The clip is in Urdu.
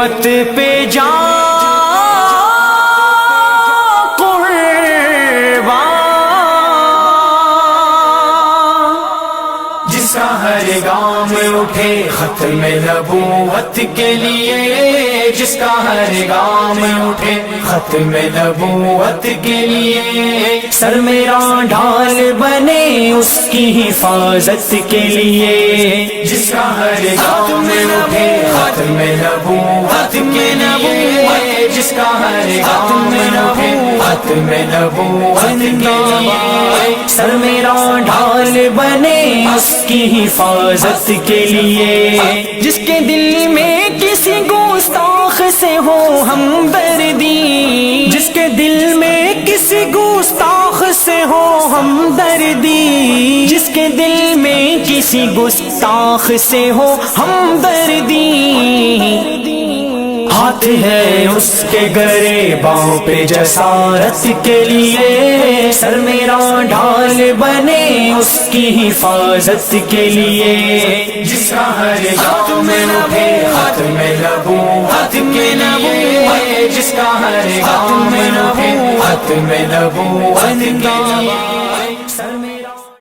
نبوت پہ جا جس کا ہر گام اٹھے ختم نبوت کے لیے، جس کا ہر گام اٹھے ختم نبوت کے لیے، سر میرا ڈھال بنے اس کی حفاظت کے لیے، جس کا ہر گام اٹھے ختم نبوت کے لیے، جس کا ہر گام اٹھے ختم نبوت کے لیے، سر میرا ڈھال بنے اس کی حفاظت کے لیے، جس کے دل میں کسی گستاخ سے ہو ہمدردی، جس کے دل میں کسی گستاخ سے ہو ہمدردی، جس کے دل میں کسی گستاخ سے ہو ہمدردی، ہاتھ ہے اس کے گرے باؤں پہ جسارت کے لیے، سر میرا ڈھال بنے اس کی حفاظت کے لیے، جس کا ہر گام اٹھے ختم نبوت کے لیے، جس کا ہر گام اٹھے ختم نبوت کے لیے۔